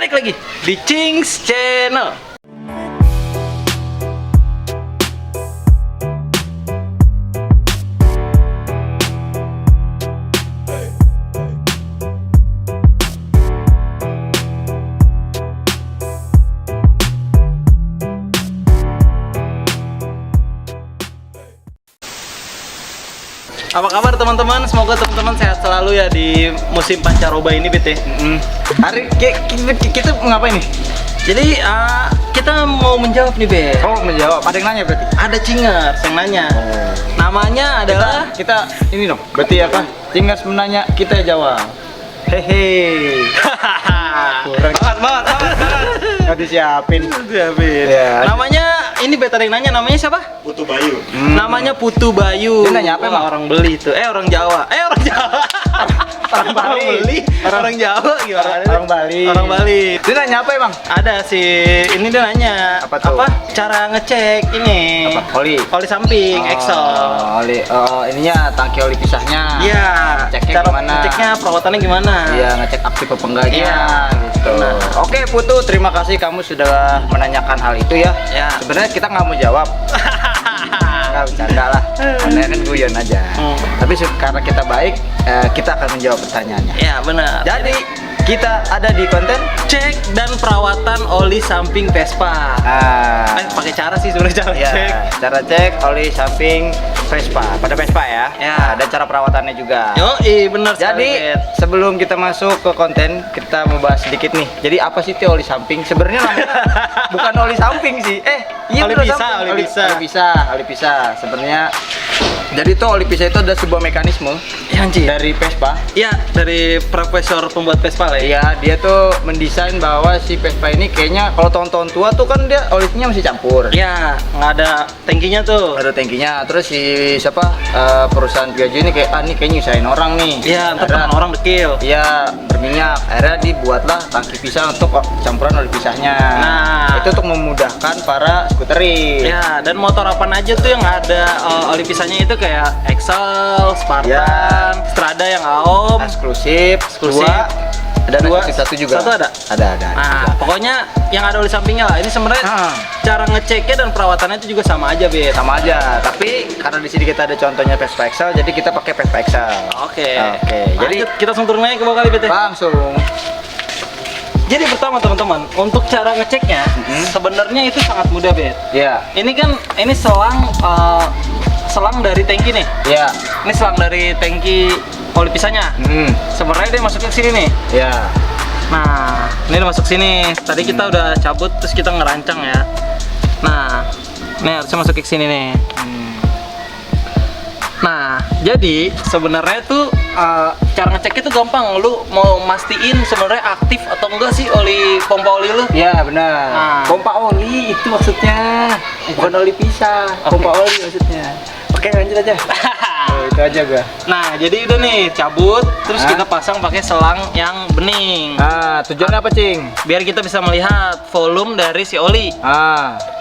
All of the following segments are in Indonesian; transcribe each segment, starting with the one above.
balik lagi di Cings Channel. Apa kabar teman-teman? Semoga teman-teman sehat selalu ya di musim pancaroba ini, Bet ya. Hari kita mau ngapain nih? Jadi kita mau menjawab nih, Bet. Oh, menjawab. Ada yang nanya berarti? Ada Cingers yang nanya. Namanya adalah Kita ini dong. Berarti apa? Cingers menanya, kita jawab. Hehe. Kurang. Banget. Nggak disiapin. Ya. Namanya ini, Bet, ada yang nanya namanya siapa? Putu Bayu. Namanya Putu Bayu. Dia nanya apa Wah, emang? orang beli itu. Orang Jawa. Orang Jawa. Orang Bali. Beli. Orang Jawa gimana? Orang Bali. Orang Bali. Dia nanya apa emang? Ada sih, ini dia nanya Apa tuh? cara ngecek ini Apa? Oli samping Excel. Oli, ininya tangki oli pisahnya. Iya. Ngeceknya Cara gimana? ngeceknya perawatannya gimana? Iya, ngecek aktif apa enggaknya. Iya. Gitu. Nah. Oke, Putu, terima kasih kamu sudah menanyakan hal itu ya. Ya. Sebenarnya kita nggak mau jawab. Nggak bercanda lah. Karena kan guyon aja. Tapi karena kita baik, kita akan menjawab pertanyaannya. Ya, benar. Jadi kita ada di konten. Cek dan perawatan oli samping Vespa. Pakai cara sih sebenarnya cara Ya, cek. cara cek oli samping Vespa, pada Vespa ya. Ya. Dan cara perawatannya juga. Bener Jadi sekali, Bet. sebelum kita masuk ke konten, kita mau bahas sedikit nih. Jadi apa sih itu oli samping? Sebenarnya namanya bukan oli samping sih. Oli bener, pisah, samping. oli Oli pisah. Sebenarnya jadi itu oli pisah itu ada sebuah mekanisme Ya, anjir. dari Vespa. Iya, dari profesor pembuat Vespa lah ya. Iya, dia tuh mendesain bahwa si Vespa ini kayaknya kalau tahun-tahun tua tuh kan dia olinya masih campur. Iya, nggak ada tangkinya tuh. Ada tankinya. Terus si siapa perusahaan Piaggio ini kayak ini kayaknya nyusahin orang nih. Iya, ntar Akhirnya- tangan orang dekil. Iya, berminyak. Akhirnya dibuatlah tangki pisah untuk campuran oli pisahnya. Nah. Itu untuk memudahkan para skuteris. Ya, dan motor apa aja tuh yang ada oli pisahnya itu kayak Excel, Spartan, Ya. Strada yang AOM. Eksklusif. Eksklusif. Dan Dua. eksklusif satu juga. Satu ada? Ada. Nah, pokoknya yang ada oli sampingnya lah. Ini sebenarnya cara ngeceknya dan perawatannya itu juga sama aja, Bet. Sama aja. Tapi karena di sini kita ada contohnya Vespa Excel, jadi kita pakai Vespa Excel. Oke. Oke, jadi- Lanjut, kita langsung turun aja ke bawah kali, Bet. Langsung. Jadi pertama teman-teman, untuk cara ngeceknya sebenarnya itu sangat mudah, Bet. Iya. Ini kan selang dari tangki nih. Iya. Ini selang dari tangki oli pisahnya. Sebenarnya dia masuknya ke sini nih. Iya. Nah, ini udah masuk sini. Tadi kita udah cabut terus kita ngerancang ya. Nah, ini harusnya masuk ke sini nih. Nah, jadi sebenarnya tuh cara ngecek itu gampang. Lu mau mastiin sebenarnya aktif atau enggak sih oli pompa oli lu? Iya, benar. Nah. Pompa oli itu maksudnya. Bukan oli pisah. Oke. Pompa oli maksudnya. Oke, lanjut aja. Itu aja gua. Nah, jadi udah nih cabut terus Hah? kita pasang pakai selang yang bening. Nah, tujuannya apa, Cing? Biar kita bisa melihat volume dari si oli.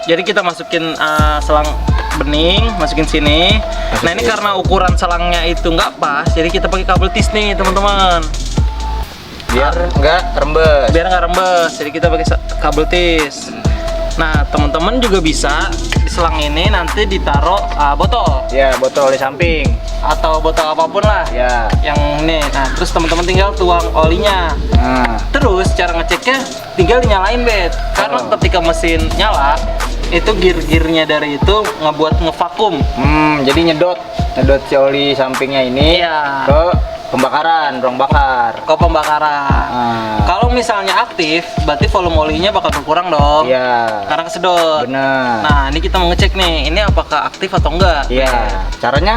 Jadi kita masukin selang bening, masukin sini. Nah, ini karena ukuran selangnya itu nggak pas, jadi kita pakai kabel tis nih, teman-teman. Biar enggak rembes. Biar nggak rembes, jadi kita pakai kabel tis. Nah, teman-teman juga bisa di selang ini nanti ditaruh botol Ya, botol oli samping. atau botol apapun lah. Ya. Yang ini. Nah, terus teman-teman tinggal tuang olinya. Nah, Terus cara ngeceknya tinggal dinyalain, Bet. Karena ketika mesin nyala, itu gear-gearnya dari itu ngebuat ngevakum. jadi nyedot si oli sampingnya ini Iya. ke pembakaran, ruang bakar. Ke pembakaran. Kalau misalnya aktif, berarti volume olinya bakal berkurang dong. Iya. Karena kesedot. Benar. Nah, ini kita mau ngecek nih, ini apakah aktif atau enggak. Iya. Caranya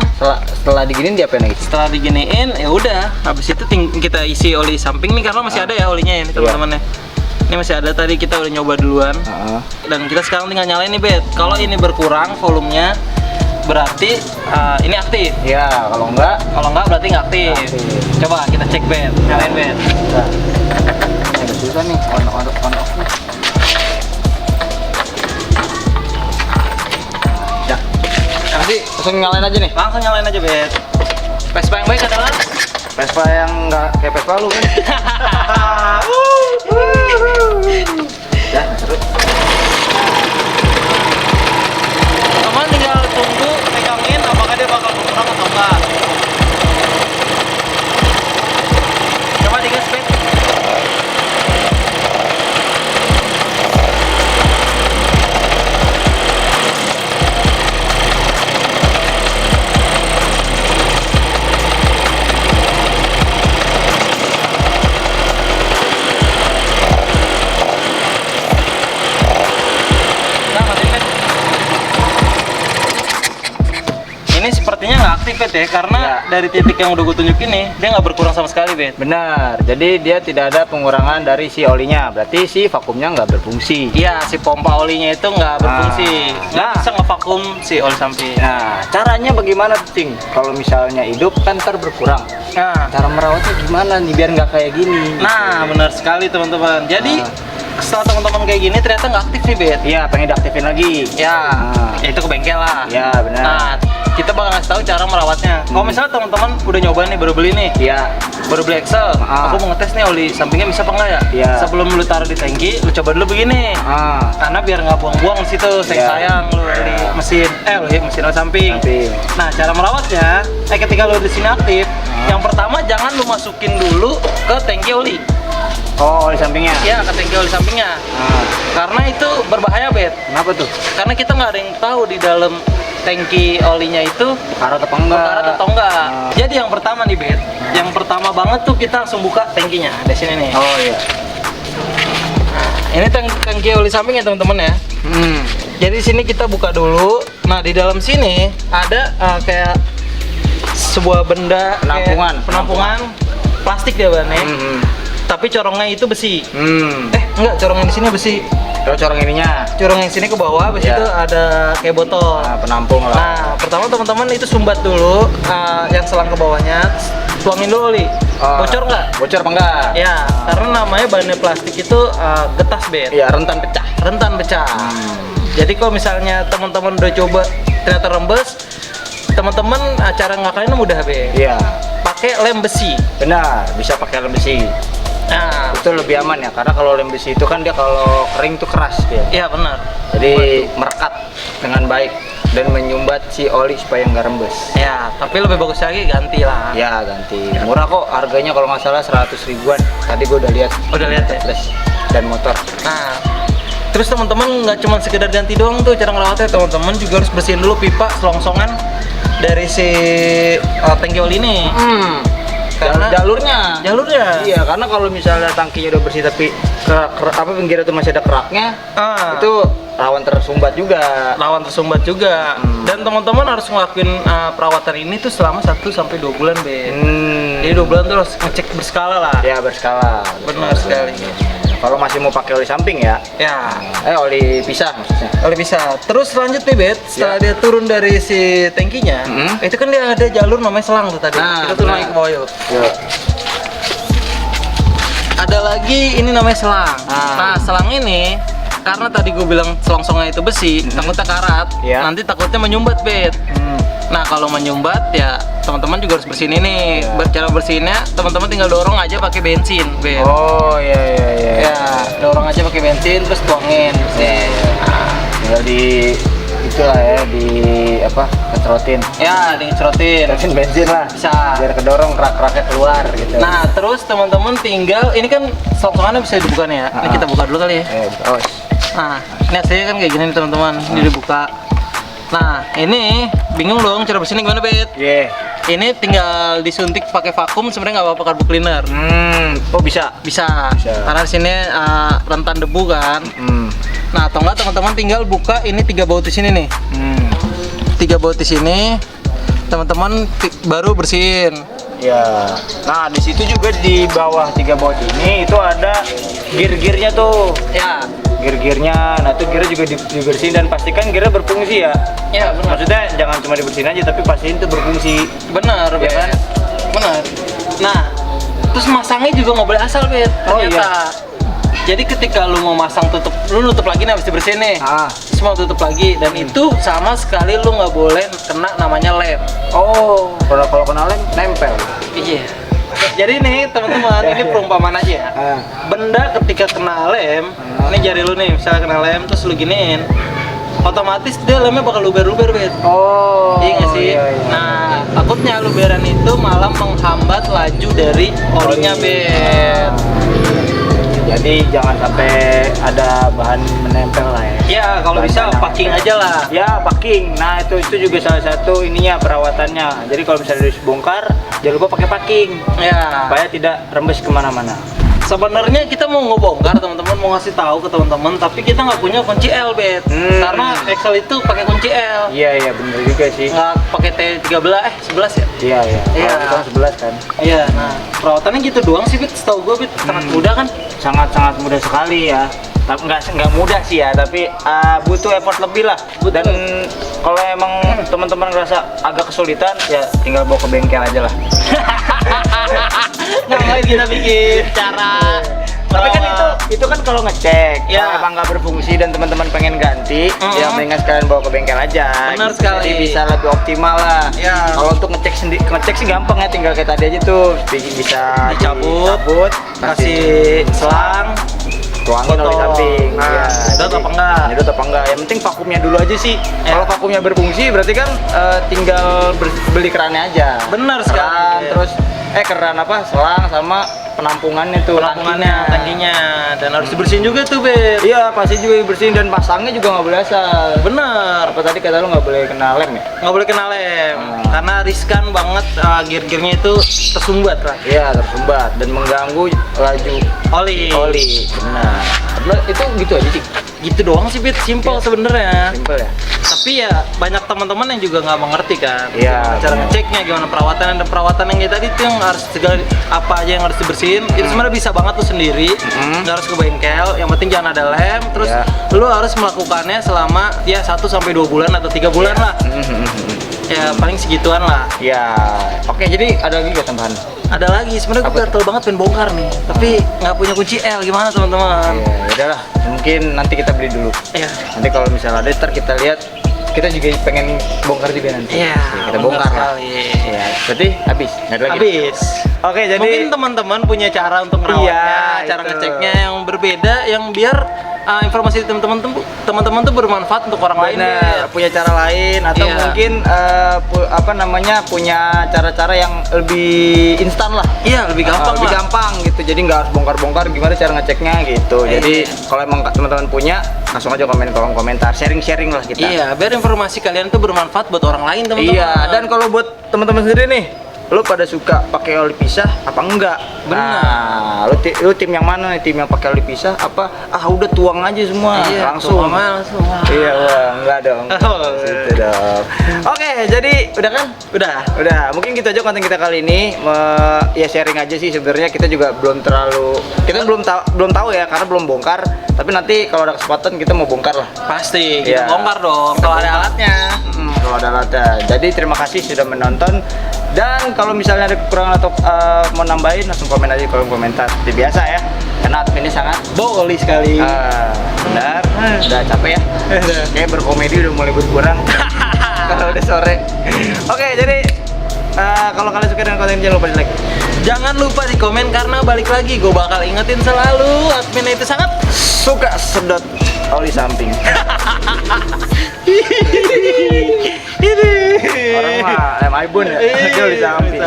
setelah diginin diapain lagi? Setelah diginiin, ya udah. Habis itu kita isi oli samping nih karena masih ada ya olinya ya, nih, teman-teman ya. Ini masih ada, tadi kita udah nyoba duluan. Dan kita sekarang tinggal nyalain nih, Bet. Kalau ini berkurang volumenya, berarti ini aktif. Iya, kalau enggak Kalau enggak berarti nggak aktif. Aktif. Coba kita cek, Bet. Nyalain, Bet. enggak. Ini agak susah nih, on off nih. Ya. Nanti langsung nyalain aja nih. Langsung nyalain aja, Bet. Vespa yang baik adalah Vespa yang enggak kayak Vespa lu kan. Bet ya, karena dari titik yang udah gue tunjukin nih, dia nggak berkurang sama sekali Bet. Benar. Jadi dia tidak ada pengurangan dari si olinya. Berarti si vakumnya nggak berfungsi. Iya, si pompa olinya itu nggak berfungsi. Nggak bisa ngevakum si oli samping. Nah, caranya bagaimana tuh, Ting? Kalau misalnya hidup kan ntar berkurang. Nah, Cara merawatnya gimana nih biar nggak kayak gini? nah benar sekali teman-teman. Jadi setelah teman-teman kayak gini ternyata nggak aktif nih Bet. Iya, pengen diaktifin lagi. Ya, Nah. ya itu ke bengkel lah. Iya, benar. Nah, kita bakal ngasih tahu cara merawatnya. Kalau misalnya teman-teman udah nyoba nih, baru beli nih, Iya. baru beli Excel, aku mau ngetes nih oli sampingnya bisa apa enggak ya? Iya. Sebelum lu taruh di tangki, lu coba dulu begini. Karena biar nggak buang-buang di situ, sayang lu di mesin, mesin oli samping. Nah, cara merawatnya, ketika lu di sini aktif, yang pertama jangan lu masukin dulu ke tangki oli. Oh, oli sampingnya. Ya, ke tangki oli sampingnya. Karena itu berbahaya, Bet. Kenapa tuh? Karena kita nggak ada yang tahu di dalam tangki olinya itu Karat apa enggak? karat atau enggak. Jadi yang pertama nih, Bet. Yang pertama banget tuh kita langsung buka tangkinya. Di sini nih. Oh iya. Ini tangki oli samping ya, teman-teman ya. Jadi di sini kita buka dulu. Nah, di dalam sini ada kayak sebuah benda Penampungan. kayak penampungan plastik dia bahannya. Tapi corongnya itu besi. Enggak, corongnya di sini besi. Terus corong ininya. Corong yang sini ke bawah, habis Iya. itu ada kayak botol. Nah, penampung lah. Nah, pertama teman-teman itu sumbat dulu yang selang ke bawahnya, tuangin dulu oli. Bocor nggak? Bocor apa enggak? Ya, karena namanya bahannya plastik itu getas Bet. Iya, rentan pecah. Rentan pecah. Jadi kalau misalnya teman-teman udah coba ternyata rembes, teman-teman cara ngakalinnya mudah Bet. Iya. Pakai lem besi. Benar, bisa pakai lem besi. Nah, Itu lebih aman ya, karena kalau lem besi itu kan dia kalau kering tuh keras dia. iya benar. Jadi merekat dengan baik dan menyumbat si oli supaya nggak rembes. Ya, tapi lebih bagus lagi ganti lah. Ya ganti. Murah kok harganya kalau nggak salah 100 ribuan. Tadi gue udah lihat. Udah lihat ya? Plus dan motor. Nah, terus teman-teman nggak cuma sekedar ganti doang tuh cara ngerawatnya, teman-teman juga harus bersihin dulu pipa selongsongan dari si tangki oli ini. Karena jalurnya. Iya, karena kalau misalnya tangkinya udah bersih tapi pinggirnya tuh masih ada keraknya, itu rawan tersumbat juga. Dan teman-teman harus ngelakuin perawatan ini tuh selama 1 sampai 2 bulan, Ben. Jadi 2 bulan tuh harus ngecek berskala lah. Ya berskala. Benar sekali. Kalau masih mau pakai oli samping ya. Ya, Oli pisah maksudnya. kalau bisa. Terus lanjut nih, Bet. Setelah dia turun dari si tangkinya, itu kan dia ada jalur namanya selang tuh tadi. Nah, Kita tuh naik ke bawah yuk. Ada lagi ini namanya selang. Nah, selang ini karena tadi gue bilang selongsongnya itu besi, takutnya karat. Iya. Nanti takutnya menyumbat, Bet. Nah, kalau menyumbat ya teman-teman juga harus bersihin ini. Cara bersihinnya teman-teman tinggal dorong aja pakai bensin, Bet. Oh iya. Ya, dorong aja pakai bensin terus tuangin. Tinggal di itulah ya, di apa? Kecerotin. Ya, dingecerotin. Kecerotin bensin lah. Bisa. Biar kedorong kerak-keraknya keluar gitu. Nah, terus teman-teman tinggal ini kan selongsongannya bisa dibuka nih ya. Ini kita buka dulu kali ya. Awas. Nah, ini hasilnya kan kayak gini nih teman-teman. Ini dibuka. Nah, ini bingung dong cara bersihin gimana, Bet? Iya. Ini tinggal disuntik pakai vakum, sebenarnya nggak apa-apa carbo cleaner. Oh bisa. Bisa. Karena di sini rentan debu kan. Nah, atau enggak teman-teman tinggal buka ini 3 baut di sini nih. 3 baut di sini. Teman-teman baru bersihin. Ya. Nah, di situ juga di bawah 3 baut ini itu ada gear-gearnya tuh. Ya. Gear-gearnya, nah itu gear juga dibersihin dan pastikan gearnya berfungsi ya. Ya, benar. Maksudnya jangan cuma dibersihin aja tapi pastiin itu berfungsi. Benar, Ya kan? Benar. Nah, terus masangnya juga nggak boleh asal, Bet. Oh, Ternyata. Jadi ketika lu mau masang lu nutup lagi nih habis dibersihin nih. Terus mau tutup lagi dan itu sama sekali lu nggak boleh kena namanya lem. Oh, kalau kena lem nempel. Iya. Jadi nih teman-teman, ini perumpamaan aja ya. Benda ketika kena lem, ini jari lu nih, misalnya kena lem terus lu giniin, otomatis dia lemnya bakal luber-luber, Bet. Oh. Iya nggak sih? Nah, takutnya luberan itu malah menghambat laju dari olinya, Bet. Jadi jangan sampai ada bahan menempel lah ya. Ya, kalau bisa packing aja lah. Ya, packing. Nah, itu juga salah satu ininya perawatannya. Jadi kalau misalnya dibongkar, jangan lupa pakai packing. Ya. Supaya tidak rembes kemana-mana. Sebenarnya kita mau ngebongkar teman-teman, mau ngasih tahu ke teman-teman, tapi kita nggak punya kunci L, Bet. Karena Excel itu pakai kunci L. Iya benar juga sih. Nggak pakai T13 11 ya? Iya. Iya. Kalau 11 kan. Iya, nah perawatannya gitu doang sih, Bet. Setahu gue, Bet, sangat mudah kan? Sangat mudah sekali ya. Tapi nggak mudah sih ya, tapi butuh effort lebih lah. Dan kalau emang teman-teman ngerasa agak kesulitan, ya tinggal bawa ke bengkel aja lah. Ngapain kita bikin cara? Tapi kan itu kan kalau ngecek, Ya. kalau emang nggak berfungsi dan teman-teman pengen ganti, ya mendingan sekalian bawa ke bengkel aja. Benar Gitu. sekali. Jadi bisa lebih optimal lah. Ya. Kalau untuk ngecek sih gampang ya, tinggal kayak tadi aja tuh bisa Dicabut, kasih selang, tuangin oli potong. samping. Nah, Ya, nyedot jadi- apa enggak? Nyedot apa enggak? Yang penting vakumnya dulu aja sih. Ya. Kalau vakumnya berfungsi berarti kan tinggal beli kerannya aja. Benar sekali. Keran, Ya. terus keran apa? Selang sama penampungannya tuh. penampungannya, tangkinya, dan harus dibersihin juga tuh, Bet. Iya, pasti juga dibersihin dan pasangnya juga nggak boleh asal. Bener, Apa tadi kata lu nggak boleh kena lem ya? nggak boleh kena lem, karena riskan banget gear-gearnya itu tersumbat lah. Iya, tersumbat dan mengganggu laju Oli. Benar. Itu gitu aja sih. Gitu doang sih, Bet. Simple sebenarnya. Simple ya. Tapi ya banyak teman-teman yang juga nggak mengerti kan. Iya, Gimana cara benar. ngeceknya, gimana perawatan, dan perawatan yang kayak tadi tuh yang harus segala apa aja yang harus dibersihin. Itu sebenarnya bisa banget tuh sendiri. Nggak harus ke bengkel. Yang penting jangan ada lem. Terus Iya. lu harus melakukannya selama ya 1-2 bulan atau 3 bulan lah. Ya paling segituan lah. Ya, oke, jadi ada lagi nggak tambahan? Ada lagi, sebenarnya gue gatel banget pengen bongkar nih, tapi nggak punya kunci L, gimana teman-teman? Ya udahlah, mungkin nanti kita beli dulu. Iya. Nanti kalau misalnya ada, ntar kita lihat. Kita juga pengen bongkar juga nanti. Iya, Ya, kita benar bongkar lah. sekali. Ya, berarti habis. Nggak ada lagi. Habis. Oke, jadi Mungkin teman-teman punya cara untuk merawatnya, Iya, cara itu. ngeceknya yang berbeda, yang biar informasi teman-teman tuh bermanfaat untuk orang lain. benar, Bet. punya cara lain atau Iya. mungkin punya cara-cara yang lebih instan lah. Iya, lebih gampang lebih lah. gampang gitu, jadi nggak harus bongkar-bongkar gimana cara ngeceknya gitu. Iya. Jadi kalau emang teman-teman punya, langsung aja komen di kolom komentar, sharing-sharing lah kita. Iya, biar informasi kalian tuh bermanfaat buat orang lain, teman-teman. Iya, dan kalau buat teman-teman sendiri nih, lu pada suka pakai oli pisah apa enggak? Benar. Nah, lu tim yang mana nih? Tim yang pakai oli pisah apa? Udah tuang aja semua Iya, langsung. langsung. Iya, Bang. Enggak dong. Oh, Gitu dong. Oke, jadi udah kan? Udah. Mungkin gitu aja konten kita kali ini. Ya sharing aja sih sebenarnya, kita juga belum tahu ya karena belum bongkar. Tapi nanti kalau ada kesempatan kita mau bongkar lah. Pasti, Iya. kita bongkar dong. Kalau ada alatnya. Kalau ada alatnya. Jadi terima kasih sudah menonton. Dan kalau misalnya ada kekurangan atau mau nambahin, langsung komen aja di kolom komentar. Seperti biasa ya. Karena adminnya sangat Boli sekali. benar. Udah capek ya. Kayak berkomedi udah mulai berkurang. Kalau udah sore. Oke, jadi kalau kalian suka dengan konten ini jangan lupa di like. Jangan lupa di komen karena balik lagi gue bakal ingetin selalu admin itu sangat Suka sedot oli samping. Orang mah lem ibun ya. Dia oli samping.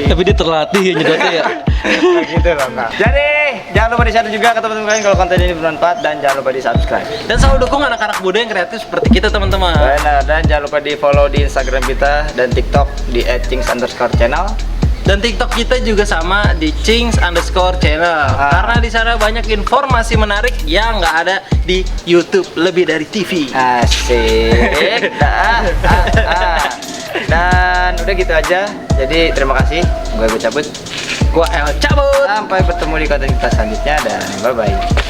Tapi dia terlatih ya nyedotnya ya. Kayak gitu loh, Kak. Jadi jangan lupa di-share juga ke teman-teman kalian kalau konten ini bermanfaat, dan jangan lupa di-subscribe. Dan selalu dukung anak-anak muda yang kreatif seperti kita, teman-teman. Benar, dan jangan lupa di-follow di Instagram kita dan TikTok di @cings_channel. Dan TikTok kita juga sama di Cings_channel. Karena di sana banyak informasi menarik yang nggak ada di YouTube, lebih dari TV. Asik. Dan udah gitu aja. Jadi terima kasih. Gue cabut. Gua El cabut. Sampai bertemu di konten kita selanjutnya, dan bye-bye.